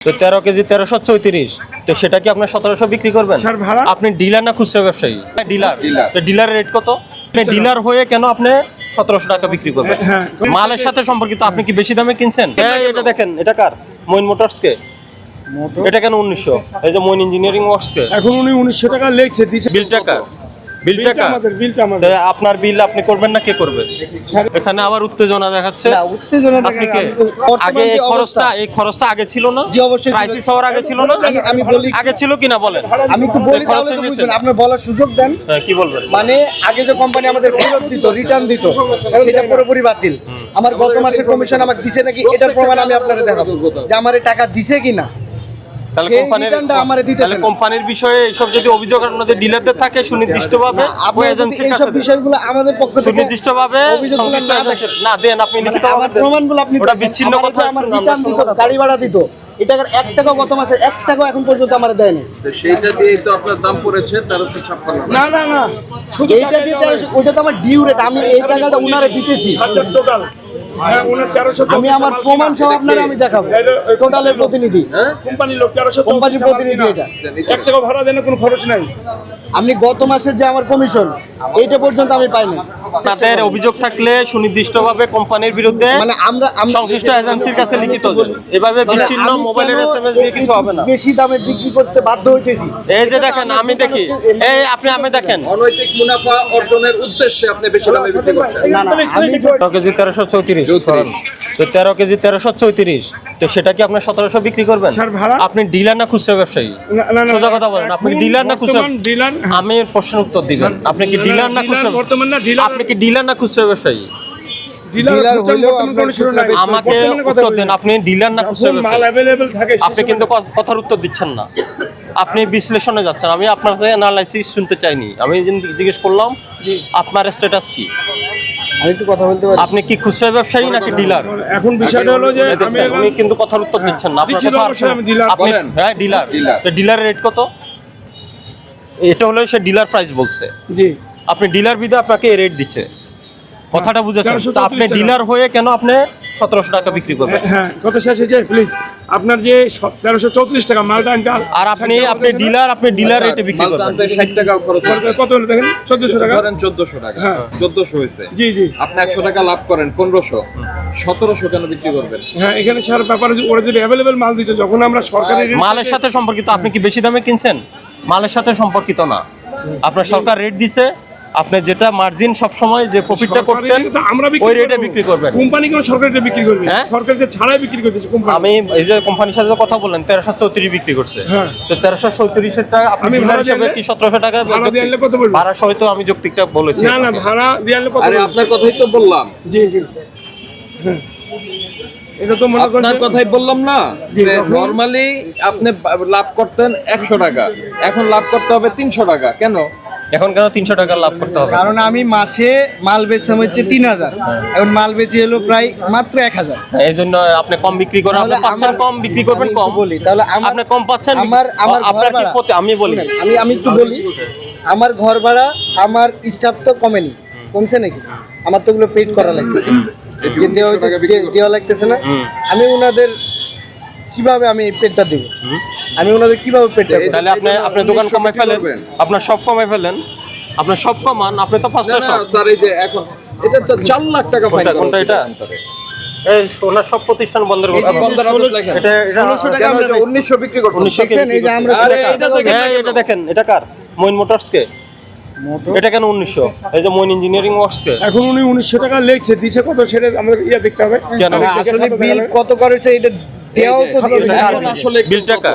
তো 13 কেজি 1334, তো সেটা কি আপনার 1700 বিক্রি করবেন? আপনি ডিলার না খুচরা ব্যবসায়ী? ডিলার। তো ডিলারের রেট কত? ডিলার হয়ে কেন আপনি 1700 টাকা বিক্রি করবেন? মালের সাথে সম্পর্কিত আপনি কি বেশি দামে কিনছেন? এটা দেখেন, এটা কার? মইন মোটরসকে। এটা কেন 1900? এই যে মইন ইঞ্জিনিয়ারিং ওয়ার্কসকে। এখন উনি 1900 টাকা লেখছে দিছে। বিল টাকা, বিল টাকা আমাদের। আপনার বিল আপনি করবেন না কে করবে? এখানে আবার উত্তেজনা দেখাচ্ছে। না, উত্তেজনা আপনি কে? বর্তমান আগে যে এই খরচটা আগে ছিল না? জি, অবশ্যই ছিল। ক্রাইসিস হওয়ার আগে ছিল না? আমি বলি, আগে ছিল কিনা বলেন। আমি একটু বলি তাহলে তো বুঝবেন। আপনি বলার সুযোগ দেন। হ্যাঁ, কি বলবেন? মানে আগে যে কোম্পানি আমাদের ফেরত দিত, রিটার্ন দিত, সেটা পুরোপুরি বাতিল। আমার গত মাসের কমিশন আমাকে দিছে নাকি এটার প্রমাণ আমি আপনাদের দেখাবো যে আমার এই টাকা দিছে কিনা। তাহলে সেই রিটার্নটা আমারে দিতেছে তাহলে না। কোম্পানির বিষয়ে এইসব যদি অভিযোগ আপনাদের ডিলারদের থাকে সুনির্দিষ্টভাবে আপনি এজেন্সির এইসব কাছে দেন। বিষয়গুলো আমাদের পক্ষ থেকে সুনির্দিষ্টভাবে অভিযোগগুলো সংশ্লিষ্ট না এজেন্সির না দেন, আপনি লিখিত আমার প্রমাণগুলো আপনি ওটা দেখেন। বিচ্ছিন্ন আমার কথা যে আমার শুনুন, আমরা রিটার্ন দিত, শুনবো না। গাড়ি ভাড়া দিত, এটা 1 টাকা গত মাসে 1 টাকা এখন পর্যন্ত আমার দেয়নি। সেইটা দিয়ে তো আপনার দাম পড়েছে 1356। না না না, শুধু এইটা দিতে ওইটা তো আমার ডিউ রেট, আমি এই টাকাটা উনারে দিতেছি। টোটাল। হ্যাঁ, ওনার 1300 আমি আমার প্রমাণ সহ আপনারা আমি দেখাবো। টোটালের প্রতিনিধি, কোম্পানির লোক 1300 কোম্পানির প্রতিনিধি এটা। 1 টাকা ভাড়া দেন, কোনো খরচ নাই। আমি গত মাসের যে আমার কমিশন এইটা পর্যন্ত আমি পাইনি। তাদের অভিযোগ থাকলে সুনির্দিষ্টভাবে কোম্পানির বিরুদ্ধে মানে আমরা সংশ্লিষ্ট এজেন্সির কাছে লিখিত দেন। এভাবে বিচ্ছিন্ন আমি মোবাইলের কেন এসএমএস দিয়ে কিছু হবে না। বেশি দামে বিক্রি করতে বাধ্য হইতেছি। এই যে দেখেন, আমি দেখি, এই আমি দেখেন, অনৈতিক মুনাফা অর্জনের উদ্দেশ্যে আপনি বেশি দামে বিক্রি করছেন। না না, আমি 13 কেজি 1334, তো 13 কেজি 1334, তো সেটা কি আপনার 1700 বিক্রি করবেন? স্যার, ভাড়া? আপনি ডিলার না খুচরা ব্যবসায়ী? না, না, না, সোজা কথা বলেন, আপনি এখন ডিলার না খুচরা? বর্তমান ডিলার। আমি প্রশ্নের উত্তর দিবেন, আপনি কি ডিলার না খুচরা? বর্তমান না ডিলার। আপনি কি ডিলার না খুচরা ব্যবসায়ী? ডিলার হইলেও বর্তমান কোনো শুরু নাই। আমাকে বর্তমানে কথা উত্তর বলি। দেন, আপনি ডিলার না খুচরা যখন মাল ব্যবসায়ী? অ্যাভেলেবেল থাকে আপনি কিন্তু কথার উত্তর দিচ্ছেন না, আপনি বিশ্লেষণে যাচ্ছেন। আমি আপনার কাছে অ্যানালাইসিস শুনতে চাইনি, আমি জিজ্ঞেস করলাম আপনার স্ট্যাটাস কি? আমি একটু কথা বলতে পারি? আপনি কি খুচরা ব্যবসায়ী নাকি ডিলার? এখন বিষয়টা হলো যে আমি দেখছেন, উনি কিন্তু কথার উত্তর দিচ্ছেন না। আপনার দিচ্ছি তো কথা অবশ্যই, আমি ডিলার। আপনি বলেন। হ্যাঁ ডিলার। ডিলার। তো ডিলারের রেট কত? এটা হলো সে ডিলার প্রাইস বলছে, জি, আপনি ডিলার বিদে আপনাকে এই রেট দিচ্ছে, কথাটা বুঝেছেন? 1334 তো আপনি টাকা। ডিলার হয়ে কেন আপনি 1700 টাকা বিক্রি করবেন? হ্যাঁ, কত শেষ হয়েছে প্লিজ? আপনার যে 1334 টাকা মালটা আনতে আর আপনি ডিলার রেটে বিক্রি মালটা করবেন। আনতে 60 টাকা খরচ হচ্ছে। কত হলো দেখেন? 1400 টাকা। ধরেন 1400 টাকা। হ্যাঁ। 1400 হয়েছে। জি জি, আপনি 100 টাকা লাভ করেন 1500, 1700 কেন বিক্রি করবেন? হ্যাঁ, এখানে সার ব্যাপারে ওরা যদি অ্যাভেলেবেল মাল দিত, যখন আমরা সরকারি রেট মালের সাথে সম্পর্কিত আপনি কি বেশি দামে কিনছেন? মালের সাথে সম্পর্কিত না, আপনার সরকার রেট দিছে, আপনি যেটা মার্জিন সব সময় যে প্রফিটটা করতেন আমরা ওই রেটে বিক্রি করবেন। কোম্পানি কোনো সরকারিতে বিক্রি করবে? হ্যাঁ? সরকারিতে ছাড়াই বিক্রি করতেছে কোম্পানি। আমি এই যে কোম্পানির সাথে কথা বললেন 1334 বিক্রি করছে, হ্যাঁ। তো 1334 এর টাকা আপনি আমি ডিলার ভাড়া হিসেবে দিয়ে কি 1700 টাকা ভাড়া দিয়ে আনলে কত বলবেন? ভাড়া সহ তো আমি যৌক্তিকটা বলেছি। না না, ভাড়া দিয়ে আনলে কত আরে বলবেন? আপনার কথাই তো বললাম। জি জি, হ্যাঁ, এটা তো মনে করেন আপনার যে- কথাই বললাম না জি, যে যখন- নরমালি আপনি লাভ করতেন 100 টাকা, এখন লাভ করতে হবে 300 টাকা। কেন? এখন কেন 300 টাকা লাভ করতে হবে? কারণ আমি মাসে মাল বেচতাম হচ্ছে 3000, এখন মাল বেচি হলো প্রায় মাত্র 1000। এই জন্য আপনি কম বিক্রি করেন, আপনি তাহলে পাচ্ছেন আমার- কম, বিক্রি করবেন আমি কম। একটু বলি, তাহলে আপনি কম পাচ্ছেন, আমার আপনার কি ক্ষতি? আমি বলি, শুনেন, আমি একটু বলি। আমার ঘর ভাড়া, আমার স্টাফ তো কমেনি, কমছে নাকি? আমার তো ওগুলো পেড করা লাগতেছে, যে দেওয়া লাগতেছে না। আমি ওনাদের কিভাবে আমি এই পেডটা দেবো? আমি ওনাদের কিভাবে পেডটা দেবো? তাহলে আপনি দোকান কমাই ফেলেন, আপনার সব কমাই ফেলেন, আপনার সব কমান, আপনি তো না, পাঁচটা না, সব। স্যার, এই যে এখন এটা তো 4 লাখ টাকা ফাইন কোনটা- কোনটা এটা? এই ওনার সব প্রতিষ্ঠান বন্ধের কথা বন্ধের আদেশ লেখেন। এটা 1600 টাকা কেন? আমরা এটা 1900 বিক্রি করছেন। 1900 কে দেখছেন, এই যে বিক্রি আমরা করছে। আরে, এটা এটা কার? দেখেন না এই, কেন? এটা দেখেন, এটা কার? মইন মোটরসকে। এটা কেন 1900? এই যে মইন ইঞ্জিনিয়ারিং ওয়ার্কসকে। এখন উনি 1900 টাকা লেখছে, দিছে কত সেটা আমাদের দেখতে হবে। কেন? না, আসলে বিল কত করেছে এটা দেওয়াও তো এই যে, দিয়ে এখন আসলে বিল টাকা,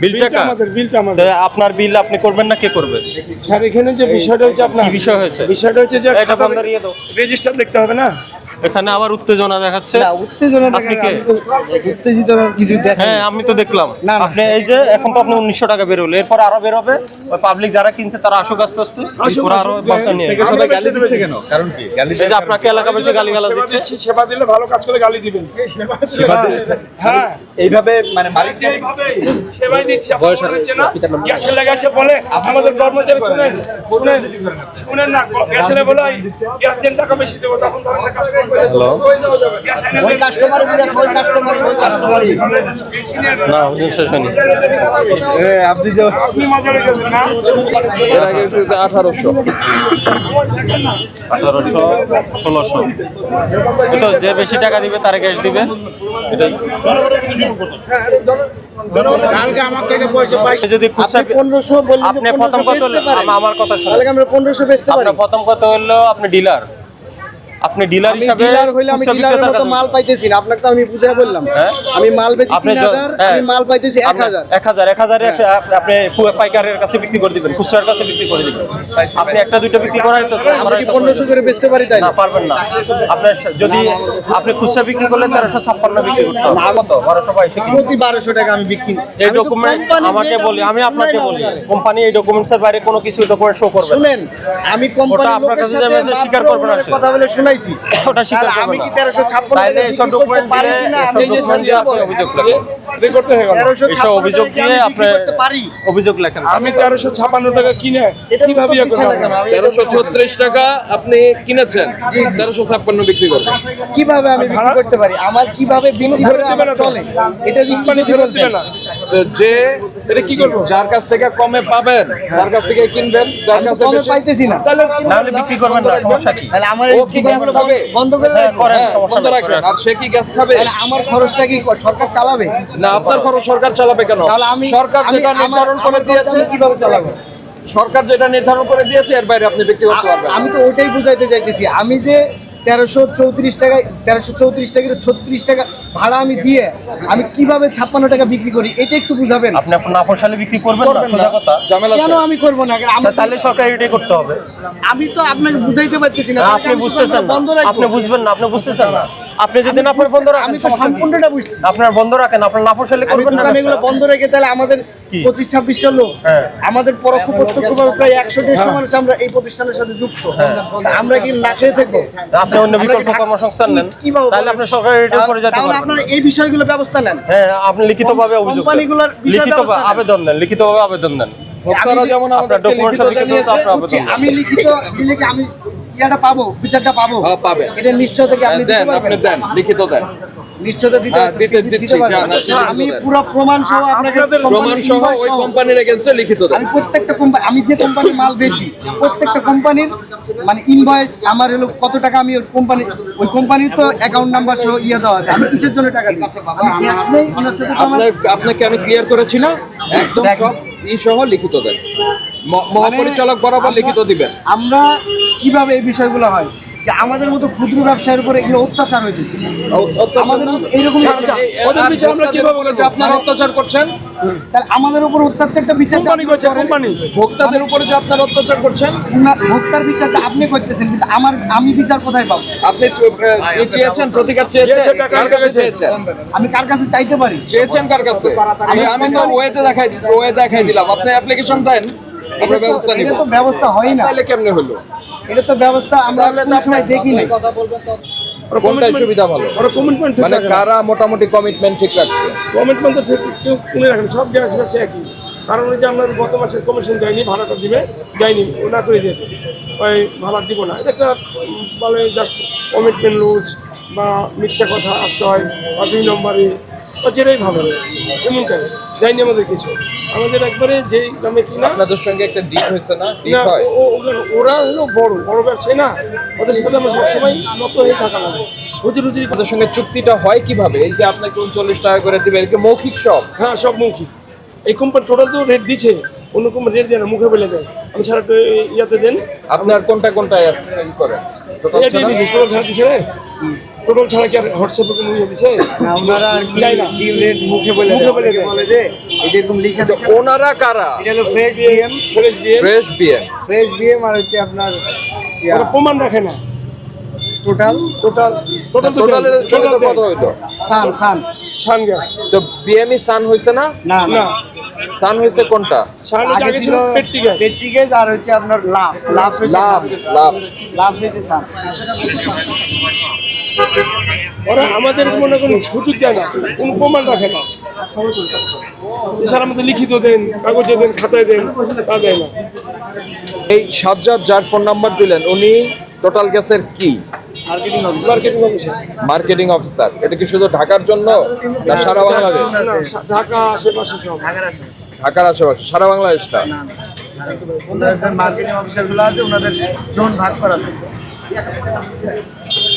বিল বিলটা টাকা। আমাদের, বিলটা তো আমাদের। আপনার বিল আপনি করবেন না কে করবে? স্যার, এখানে যে বিষয়টা হচ্ছে আপনার, কি বিষয় হয়েছে? বিষয়টা হচ্ছে যে এটা বন্ধ দিয়ে দাও। রেজিস্টার দেখতে হবে না? এখানে আবার উত্তেজনা দেখাচ্ছে। না, উত্তেজনা আপনি দেখেন, কে? আমি তো উত্তেজিত কিছু দেখেন। হ্যাঁ, আমি তো দেখলাম। না, না। আপনি এই যে এখন তো আপনি 1900 টাকা বেরোলে, এরপর আরো বেরোবে। ওই পাবলিক যারা কিনছে তারা আসুক আস্তে আস্তে, ওরা আরো বাঁচা নিয়ে। থেকে সবাই গালি দিচ্ছে কেন? কারণ কি? গালি এই যে আপনাকে এলাকাবাসী গালিগালাজ সেবা দিচ্ছে। দিচ্ছি, সেবা দিলে ভালো কাজ করে গালি দিবেন। সেবা দিলে? হ্যাঁ, এইভাবে মানে মালিক এইভাবেই সেবাই দিচ্ছি। আপনার মনে হচ্ছে না? গ্যাসের লাগা এসে বলে আমাদের কর্মচারী, শুনেন শুনেন শুনেন না, গ্যাসের বলে গ্যাস দেন, টাকা বেশি দেবো, তখন ধরেন একটা কাজ করুন। হ্যালো ওই কাস্টমার না হুজুর শেষ হয়নি। আপনি যে আপনি মজা রেখেছেন না এর আগে একটু 1800 1800 1600 তো যে বেশি টাকা দিবে তার ক্যাশ দিবে এটাই। কালকে আমার থেকে পয়সা পাইছে যদি খুচরা 1500 বললেন আপনি প্রথম কথা হলো আমার কথা শুনুন, তাহলে আমরা 1500 বেচতে পারি। আপনার প্রথম কথা হলো আপনি ডিলার ডিলার আমি হিসাবে ডিলার হইলে আমি খুচরা ডিলারের বিক্রেতার মতো কাছে- মাল পাইতেছি না, আপনাকে তো আমি বুঝাই বললাম। হ্যাঁ? আমি মাল বেচি আপনি 3000, হ্যাঁ। আমি মাল পাইতেছি 1000। 1000 আপনি পাইকারের কাছে বিক্রি করে দিবেন, খুচরার কাছে বিক্রি করে দিবেন। আপনি একটা দুইটা বিক্রি করাই তো আমরা কি 1500 করে বেচতে পারি তাই না পারবেন না। আপনার যদি আপনি খুচরা বিক্রি করলে 1356 বিক্রি করতে হবে। কত 1200 পয়সা কি? প্রতি 1200 টাকা আমি বিক্রি। এই আমি তো ডকুমেন্ট company আমাকে rate বলি, আমি বুঝি আপনাকে না বলি, ওখানে। কোম্পানি এই ডকুমেন্টসের বাইরে কোনো কিছু ডকুমেন্ট শো করবে না। শুনেন, আমি কোম্পানির আপনার লোকের কাছে সাথে যাবে, সে স্বীকার মাত্র করবে না ওনার সে। কথা বলে শুনাইছি। ওটা স্বীকার তাহলে করবে আমি না। কি 1356 তাইলে টাকা এসব বিক্রি করতে ডকুমেন্ট পারি দিয়ে কিনা? এসব আমি যে ডকুমেন্ট দিয়ে আপনি অভিযোগ লেখেন। করতে হয়ে গেল এইসব অভিযোগ দিয়ে আপনি পারি। অভিযোগ লেখেন। আমি 1356 টাকা কিনে এটা কিভাবে ইয়ে দিচ্ছে না কেন? করবো? আমি 1336 টাকা আপনি কিনেছেন, 1356 বিক্রি করবেন। কিভাবে আমি বিক্রি করতে পারি? আমার কিভাবে বিক্রি করে আমার চলে? এটা যদি কোম্পানি যদি ফেরত বলতেন। দিবে না তো যে এটা কি করবো? যার কাছ থেকে কমে পাবেন তার কাছ থেকে কিনবেন, যার আমি তো কাছে কমে বেশি- পাইতেছি না। তাহলে না হলে বিক্রি করবেন না, সমস্যা কি? তাহলে আমার ও এই কি দোকানগুলো গ্যাস খাবে? বন্ধ করে হ্যাঁ, রাখবো। করেন, হ্যাঁ, সমস্যা বন্ধ নেই, রাখবেন। করেন। আর সে কি গ্যাস খাবে? তাহলে আমার খরচটা কি সরকার চালাবে? না, আপনার খরচ সরকার চালাবে কেন? তাহলে আমি সরকার আমি- যেটা আমার- নির্ধারণ আমার করে খরচ দিয়েছে, আমি কিভাবে চালাবো? সরকার যেটা নির্ধারণ করে দিয়েছে এর বাইরে আপনি বিক্রি করতে পারবেন না। আমি তো ওইটাই বুঝাইতে চাইতেছি। আমি যে 1334 টাকায় 1334 টাকা 36 টাকা ভাড়া আমি দিয়ে আমি কিভাবে 56 টাকা বিক্রি করি এটা একটু বুঝাবেন। আপনি আপনার না পোষালে বিক্রি করবেন না, করবেন না, সোজা কথা। ঝামেলা কেন আছে। আমি করবো না? তাহলে সরকার এটাই করতে হবে। আমি তো আপনাকে বুঝাইতে পারতেছি না। না, তাহলে আপনি আমি বুঝতেছেন দোকানটা বন্ধ না, রাখবো। আপনি বুঝবেন না, আপনি বুঝতেছেন না। আপনি যদি না পারেন বন্ধ রাখেন, আমি তো সম্পূর্ণটা বুঝছি। আপনার বন্ধ রাখেন, আপনার না পোষালে আমি করবেন না। দোকানে এগুলো বন্ধ রেখে তাহলে আমাদের কি? 25-26টা লোক, হ্যাঁ। আমাদের পরোক্ষ প্রত্যক্ষভাবে প্রায় 100-150 মানুষ আমরা এই প্রতিষ্ঠানের সাথে যুক্ত। তা আমরা কি না খেয়ে থাকবো? আপনি অন্য বিকল্প কর্মসংস্থান নেন, কিভাবে তাহলে আপনি সরকারের রেটের উপরে যেতে তাহলে পারবেন। আপনারা এই বিষয়গুলো ব্যবস্থা নেন। হ্যাঁ, আপনি লিখিতভাবে অভিযোগ দেন। কোম্পানিগুলোর বিষয়ে লিখিতভাবে ব্যবস্থা নেন। আবেদন দেন, লিখিতভাবে আবেদন দেন। ভোক্তারা যেমন আপনার আমাদেরকে ডকুমেন্ট লিখিত সব লিখিত জানিয়েছে, আপনার বুঝছি, আবেদন দেন। আমি লিখিত দিলে কি আমি ইয়াটা পাবো, বিচারটা পাবো? হ্যাঁ, পাবেন। এটা নিশ্চয় থেকে আপনি দিতে দেন, আপনি পারবেন? দেন, লিখিত দেন। নিশ্চয়তা দিতে হ্যাঁ, দিচ্ছি, পারবেন? যান, আপনি লিখিত আমি দেন। পুরো প্রমাণ সহ আপনাকে প্রমাণ সহ ওই কোম্পানির এগেইনস্টে লিখিত দেন। আমি প্রত্যেকটা কোম্পানি, আমি যে কোম্পানির মাল বেচি প্রত্যেকটা কোম্পানির মানে ইনভয়েস আমার হলো কত টাকা আমি ওই কোম্পানির তো অ্যাকাউন্ট নাম্বার সহ ইয়ে দেওয়া আছে। আমি কিসের জন্য টাকা দিই? আমি ক্যাশ নেই ওনার সাথে তো আমার আপনাকে আমি ক্লিয়ার করেছি না, একদম সব সহ লিখিত দেন। মহাপরিচালক বরাবর লিখিত দিবেন। আমরা কিভাবে এই বিষয়গুলো হয় যে আমাদের মতো ক্ষুদ্র ব্যবসায়ের উপরে এগুলো অত্যাচার হয়েছে। আমাদের মতো এইরকম ওদের বিচার আমরা কিভাবে বলে যে আপনারা অত্যাচার করছেন, তাহলে আমাদের উপর অত্যাচারটা বিচার কোম্পানি করছে কোম্পানি ভোক্তাদের উপরে যে আপনারা অত্যাচার করছেন, ভোক্তার বিচারটা আপনি করতেছেন, কিন্তু আমি বিচার কোথায় পাবো? আপনি চেয়েছেন, প্রতিকার চেয়েছেন, চেয়েছে, টাকা কার কাছে চেয়েছে। চেয়েছেন? আমি কার কাছে চাইতে পারি? চেয়েছেন কার কাছে? আমি তো ওয়ে দেখাই দিলাম, আপনি অ্যাপ্লিকেশন দেন, আমরা ব্যবস্থা নিব। এটা তো ব্যবস্থা হয় না। তাহলে কেমনে হলো? এটা তো ব্যবস্থা আমরা তাহলে তো কোনো সময় আপনি- দেখি নাই। কোনটাই সুবিধা ভালো? ওরা কমিটমেন্ট মানে কারা মোটামুটি কমিটমেন্ট ঠিক রাখছে? কমিটমেন্ট তো ঠিক কেউ খুলে রাখেন, সব গ্যাস হচ্ছে একই। কারণ ওই যে আমরা গত মাসের কমিশন দেয়নি, ভাড়াটা দিবে, দেয়নি, ওনা করে দিয়েছে ওই ভাড়া দিব না। এটা একটা বলে জাস্ট কমিটমেন্ট লুজ বা মিথ্যা কথা আশ্রয় বা 2 নম্বরে বা যেটাই ভাবে এমনটাই দেয়নি আমাদের কিছু। আমাদের একবারে যেই দামে কিনা আপনাদের সঙ্গে একটা ডিল হয়েছে না? ডিল না, হয়? ওরা হলো বড় বড় ব্যবসায়ী না, ওদের সাথে আমরা সবসময় নত হয়ে থাকা লাগে। হুজুর হুজুরি আপনাদের সঙ্গে চুক্তিটা হয় কিভাবে? এই যে আপনাকে 39 টাকা করে দিবে, এর কি মৌখিক সব? হ্যাঁ, সব মৌখিক। এই কোম্পানি টোটাল তো রেট দিচ্ছে, অন্য কোম্পানি রেট দেয় না, মুখে বলে দেয়। আমি সারা ইয়াতে দেন আপনার কোনটায় আসছে করেন? টোটাল এটাই দিচ্ছে, টোটাল ছাড়া দিচ্ছে রে, টোটাল ছাড়া কি আর হোয়াটসঅ্যাপে কোনো ইয়ে দিচ্ছে? না, ওনারা আর কি দেয় না। ডিল রেট মুখে বলে মুখে দেয়। বলে দেয়। বলে যে এই যে এরকম লিখে তো দিচ্ছে। ওনারা কারা? এটা হলো ফ্রেশ বিএম, ফ্রেশ দিয়ে ফ্রেশ বিএম। ফ্রেশ বিএম আর হচ্ছে আপনার ওরা প্রমাণ রাখে না। টোটাল টোটাল টোটাল তো টোটালের টোটাল কত হইলো? সান শান গ্যাস তো বিএমই সান হয়েছে না? না না, সান হয়েছে কোনটা? শান আগে আগে ছিল ছিল পেট্রি গ্যাস। পেট্রিগেজ আর হচ্ছে আপনার লাভ হচ্ছে লাভ, সান। লাভ। লাভ হচ্ছে সান। ওরা আমাদের মনে কোনো সুযোগ দেয় না, কোনো প্রমাণ রাখে না। এছাড়া আমাদের লিখিত দেন, কাগজে দেন, খাতায় দেন, তা দেয় না। এই সাজ্জাদ যার ফোন নাম্বার দিলেন, উনি টোটাল গ্যাসের কি? Marketing officer. মার্কেটিং অফিসার, এটা কি শুধু ঢাকার জন্য না সারা বাংলাদেশ? ঢাকা আশেপাশে সব। ঢাকার আশেপাশে, সারা বাংলাদেশটা? ওনাদের মার্কেটিং অফিসারগুলো আছে, ওনাদের জোন ভাগ করা থাকে।